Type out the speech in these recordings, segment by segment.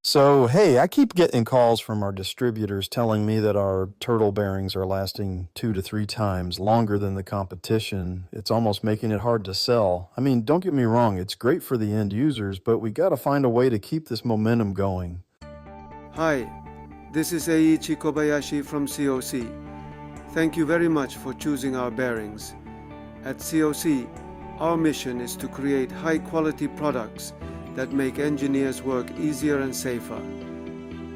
So, hey, I keep getting calls from our distributors telling me that our turtle bearings are lasting 2 to 3 times longer than the competition. It's almost making it hard to sell. I mean, don't get me wrong, it's great for the end users, but we got to find a way to keep this momentum going. Hi, this is Eiichi Kobayashi from COC. Thank you very much for choosing our bearings. At COC, our mission is to create high-quality products that make engineers' work easier and safer.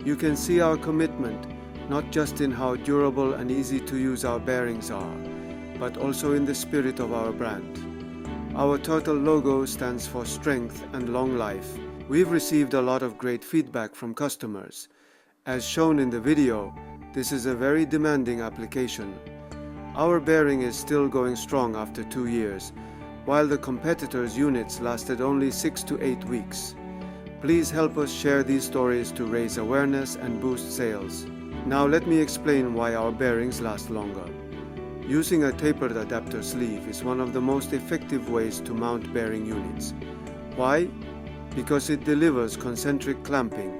You can see our commitment not just in how durable and easy to use our bearings are, but also in the spirit of our brand. Our turtle logo stands for strength and long life. We've received a lot of great feedback from customers. As shown in the video, this is a very demanding application. Our bearing is still going strong after 2 years, while the competitors' units lasted only 6 to 8 weeks. Please help us share these stories to raise awareness and boost sales. Now let me explain why our bearings last longer. Using a tapered adapter sleeve is one of the most effective ways to mount bearing units. Why? Because it delivers concentric clamping,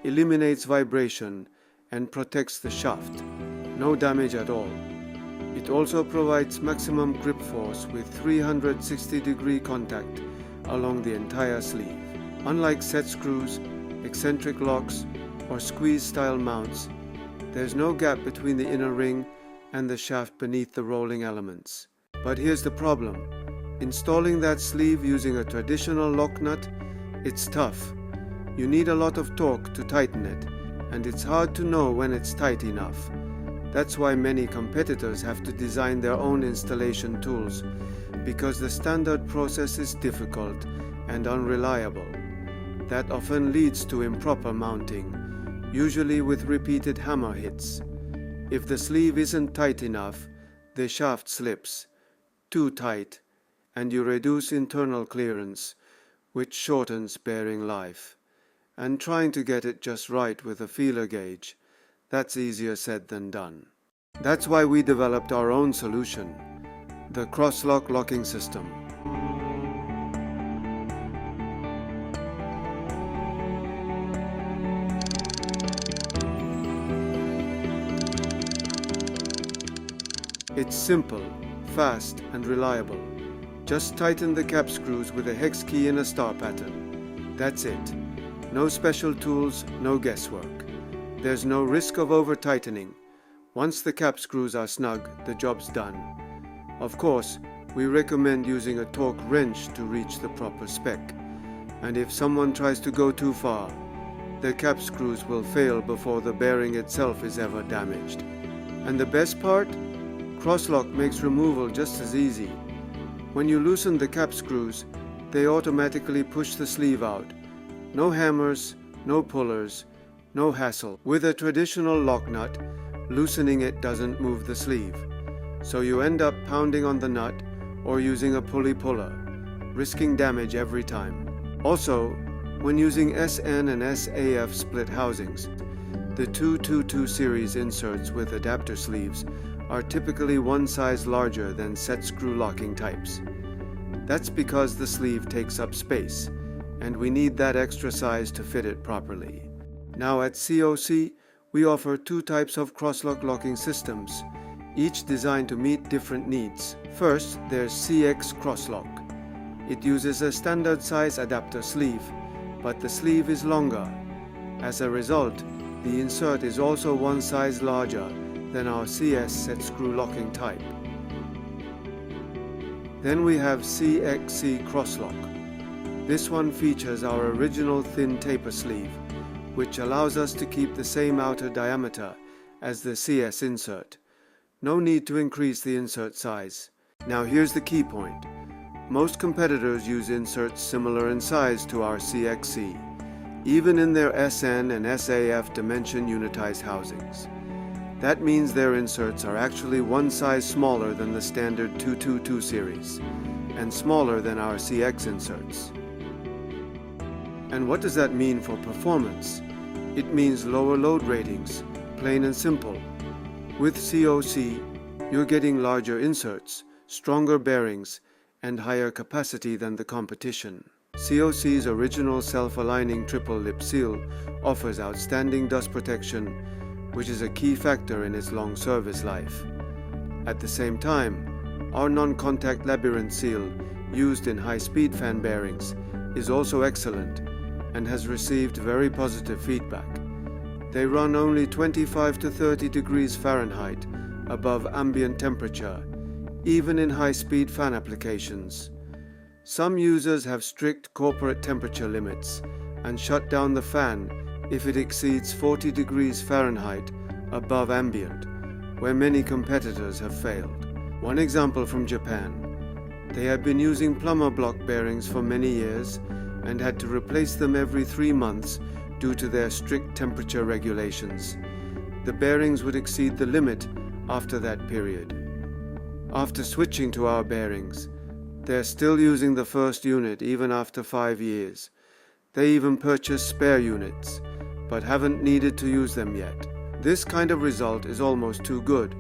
eliminates vibration, and protects the shaft. No damage at all. It also provides maximum grip force with 360-degree contact along the entire sleeve. Unlike set screws, eccentric locks, or squeeze-style mounts, there's no gap between the inner ring and the shaft beneath the rolling elements. But here's the problem. Installing that sleeve using a traditional lock nut, it's tough. You need a lot of torque to tighten it, and it's hard to know when it's tight enough. That's why many competitors have to design their own installation tools, because the standard process is difficult and unreliable. That often leads to improper mounting, usually with repeated hammer hits. If the sleeve isn't tight enough, the shaft slips. Too tight, and you reduce internal clearance, which shortens bearing life. And trying to get it just right with a feeler gauge, that's easier said than done. That's why we developed our own solution, the cross-lock locking system. It's simple, fast, and reliable. Just tighten the cap screws with a hex key in a star pattern. That's it. No special tools, no guesswork. There's no risk of over-tightening. Once the cap screws are snug, the job's done. Of course, we recommend using a torque wrench to reach the proper spec. And if someone tries to go too far, the cap screws will fail before the bearing itself is ever damaged. And the best part? Crosslock makes removal just as easy. When you loosen the cap screws, they automatically push the sleeve out. No hammers, no pullers, no hassle. With a traditional lock nut, loosening it doesn't move the sleeve. So you end up pounding on the nut or using a pulley puller, risking damage every time. Also, when using SN and SAF split housings, the 222 series inserts with adapter sleeves are typically one size larger than set screw locking types. That's because the sleeve takes up space, and we need that extra size to fit it properly. Now at COC, we offer 2 types of crosslock locking systems, each designed to meet different needs. First, there's CX Crosslock. It uses a standard size adapter sleeve, but the sleeve is longer. As a result, the insert is also one size larger than our CS set screw locking type. Then we have CXC Crosslock. This one features our original thin taper sleeve, which allows us to keep the same outer diameter as the CS insert. No need to increase the insert size. Now here's the key point. Most competitors use inserts similar in size to our CXC, even in their SN and SAF dimension unitized housings. That means their inserts are actually one size smaller than the standard 222 series, and smaller than our CX inserts. And what does that mean for performance? It means lower load ratings, plain and simple. With COC, you're getting larger inserts, stronger bearings, and higher capacity than the competition. COC's original self-aligning triple lip seal offers outstanding dust protection, which is a key factor in its long service life. At the same time, our non-contact labyrinth seal used in high-speed fan bearings is also excellent and has received very positive feedback. They run only 25 to 30 degrees Fahrenheit above ambient temperature, even in high-speed fan applications. Some users have strict corporate temperature limits and shut down the fan if it exceeds 40 degrees Fahrenheit above ambient, where many competitors have failed. One example from Japan. They had been using plumber block bearings for many years and had to replace them every 3 months due to their strict temperature regulations. The bearings would exceed the limit after that period. After switching to our bearings, they're still using the first unit even after 5 years. They even purchased spare units, but haven't needed to use them yet. This kind of result is almost too good,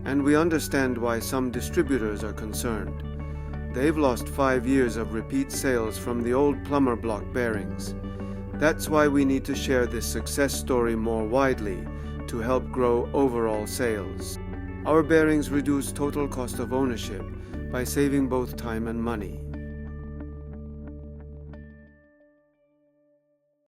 and we understand why some distributors are concerned. They've lost 5 years of repeat sales from the old plumber block bearings. That's why we need to share this success story more widely to help grow overall sales. Our bearings reduce total cost of ownership by saving both time and money.